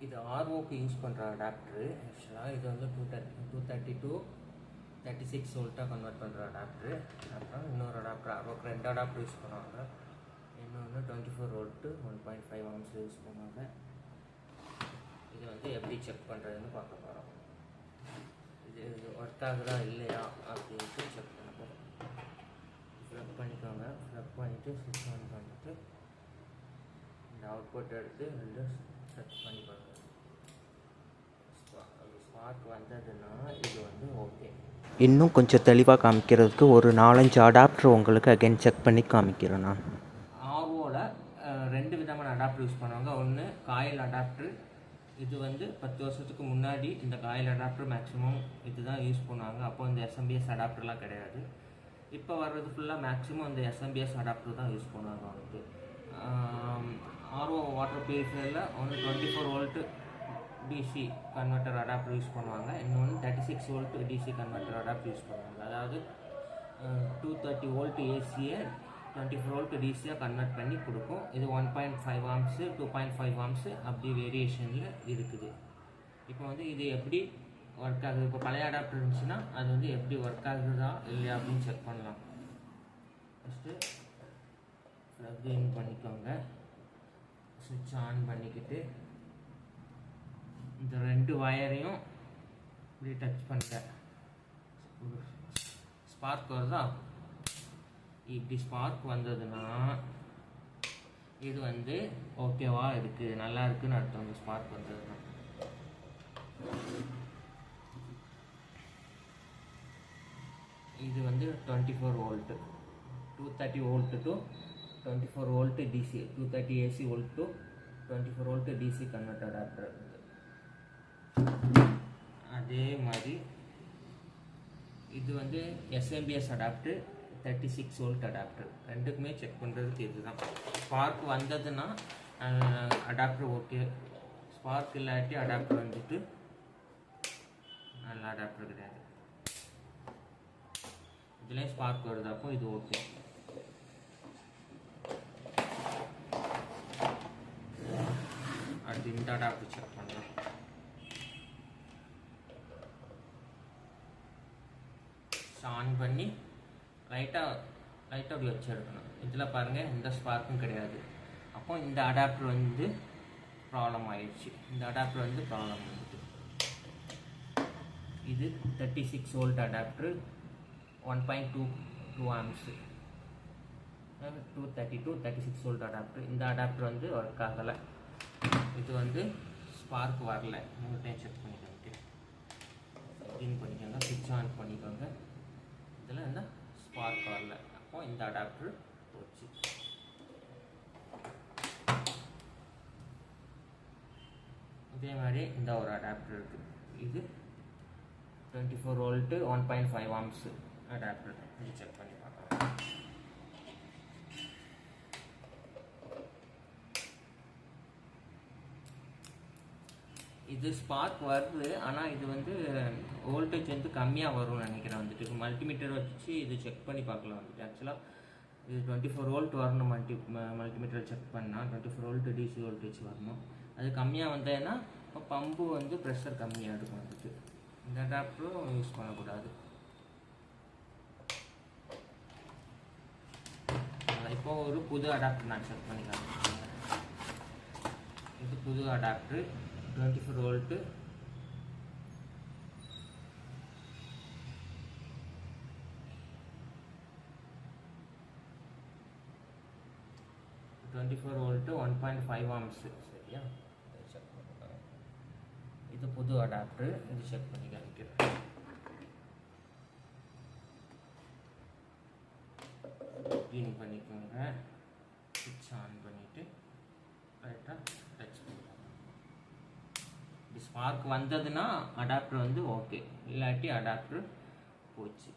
இது ஆர்ஓக்கு யூஸ் பண்ணுற அடாப்டரு. ஆக்சுவலாக இது வந்து 230 to 36 வோல்ட்டாக கன்வெர்ட் பண்ணுற அடாப்டரு. அப்புறம் இன்னொரு அடாப்டர் ஆர்ஓக்கு 2 அடாப்டர் யூஸ் பண்ணுவாங்க. இன்னொன்று 24 வோல்ட்டு 1.5 ஆம்ஸ் யூஸ் பண்ணுவாங்க. இது வந்து எப்படி செக் பண்ணுறதுன்னு பார்க்க போகிறோம். இது ஒர்க் ஆகுதா இல்லையா அப்படின்ட்டு செக் பண்ண போகிறோம். ஃப்ளக் பண்ணிக்கோங்க. ஃப்ளக் பண்ணிவிட்டு ஸ்விட்ச் ஆன் பண்ணிவிட்டு இந்த அவுட்புட் எடுத்து ரெண்டு செக் பண்ணிக்கோங்க. ஸ்பார்க் வந்ததுன்னா இது வந்து ஓகே. இன்னும் கொஞ்சம் தெளிவாக காமிக்கிறதுக்கு ஒரு 4-5 அடாப்டர் உங்களுக்கு அகைன் செக் பண்ணி காமிக்கிறேன் நான். ஆர்ஓவில் 2 விதமான அடாப்டர் யூஸ் பண்ணுவாங்க. ஒன்று காயில் அடாப்டர். இது வந்து 10 வருஷத்துக்கு முன்னாடி இந்த காயில் அடாப்டர் மேக்ஸிமம் இதுதான் யூஸ் பண்ணுவாங்க. அப்போ இந்த எஸ்எம்பிஎஸ் அடாப்டர்லாம் கிடையாது. இப்போ வர்றது ஃபுல்லாக மேக்ஸிமம் இந்த எஸ்எம்பிஎஸ் அடாப்டர் தான் யூஸ் பண்ணுவாங்க. வந்துட்டு ஆர்ஓ வாட்டர் பியூரிஃபையரில் ஒன்று 24 volt DC converter adapter use பண்ணுவாங்க. இன்னொன்று 36 volt DC converter adapter use பண்ணுவாங்க. அதாவது 230 வோல்ட் ஏசியை 24 வோல்ட் டிசியாக கன்வெர்ட் பண்ணி கொடுக்கும். இது 1.5 ஆம்ஸு 2.5 ஆம்ஸு அப்படி வேரியேஷனில் இருக்குது. இப்போ வந்து இது எப்படி ஒர்க் ஆகுது, இப்போ பழைய அடாப்டர் இருந்துச்சுன்னா அது வந்து எப்படி ஒர்க் ஆகுதா இல்லையா அப்படின்னு செக் பண்ணலாம். ஃபஸ்ட்டு ப்ளக் இன் பண்ணிக்கோங்க. சுவிட்ச் ஆன் பண்ணிக்கிட்டு இந்த 2 வயரையும் இப்படி டச் பண்ணுறேன். ஸ்பார்க் வருதா? இப்படி ஸ்பார்க் வந்ததுன்னா இது வந்து ஓகேவா இருக்குது, நல்லா இருக்குன்னு அர்த்தம். இந்த ஸ்பார்க் வந்ததுன்னா இது வந்து 24 volt 230 volt to 24 volt DC 230 AC volt to 24 volt DC converter adapter. அதே மாதிரி இது வந்து எஸ்எம்பிஎஸ் அடாப்டர் 36 வோல்ட் அடாப்டர். ரெண்டுக்குமே செக் பண்ணுறதுக்கு இதுதான். ஸ்பார்க் வந்ததுன்னா அடாப்டர் ஓகே, ஸ்பார்க் இல்லாட்டி அடாப்டர் வந்துட்டு நல்ல அடாப்டர் கிடையாது. இதுலேயும் ஸ்பார்க் வருது, அப்போ இது ஓகே. அடுத்து இந்த அடாப்டர் செக் பண்ணுறோம். ஆன் பண்ணி லைட்டாக அப்படி வச்சு எடுக்கணும். இதில் பாருங்கள் எந்த ஸ்பார்க்கும் கிடையாது. அப்போ இந்த அடாப்டர் வந்து ப்ராப்ளம் ஆயிடுச்சு. இந்த அடாப்டர் வந்து ப்ராப்ளம் வந்துட்டு. இது 36 volt adapter 1.22 amps 230 to 36 volt adapter. இந்த அடாப்டர் வந்து ஒர்க் ஆகலை. இது வந்து ஸ்பார்க் வரல. மூணு டைம் செக் பண்ணிக்கோங்க. இன் பண்ணிக்கோங்க. ஸ்விட்ச் ஆன் பண்ணிக்கோங்க. இதில் இந்த ஸ்பார்க் வரல, அப்போ இந்த அடாப்டர் போச்சு. இதே மாதிரி இந்த ஒரு அடாப்டர் இருக்குது. இது 24 வோல்ட்டு 1.5 ஆம்ஸு அடாப்டர். இது செக் பண்ணி பார்க்கலாம். இது ஸ்பார்க் வருது, ஆனால் இது வந்து வோல்டேஜ் வந்து கம்மியாக வரும்னு நினைக்கிறேன். வந்துட்டு மல்டிமீட்டர் வச்சு இது செக் பண்ணி பார்க்கலாம். வந்துட்டு ஆக்சுவலாக இது 24 வோல்ட் வரணும். மல்டிமீட்டர் செக் பண்ணால் 24 வோல்ட் டிசி வோல்டேஜ் வரணும். அது கம்மியாக வந்ததுன்னா இப்போ பம்பு வந்து ப்ரெஷர் கம்மியாக இருக்கும். வந்துட்டு இந்த அடாப்டரும் யூஸ் பண்ணக்கூடாது. இப்போ ஒரு புது அடாப்டர் நான் செக் பண்ணிக்கலாம். இது புது அடாப்டர் 24 வோல்ட்டு 1.5 ஆம்ஸ். சரியா? இது புது அடாப்டர். இது செக் பண்ணி காமிக்கிறேன். க்ளீன் பண்ணிக்கோங்க. ஸ்விட்ச் ஆன் பண்ணிவிட்டு கரெக்டாக டச் பண்ணிக்கோங்க. ஸ்பார்க் வந்ததுன்னா அடாப்டர் வந்து ஓகே, இல்லாட்டி அடாப்டர் போச்சு.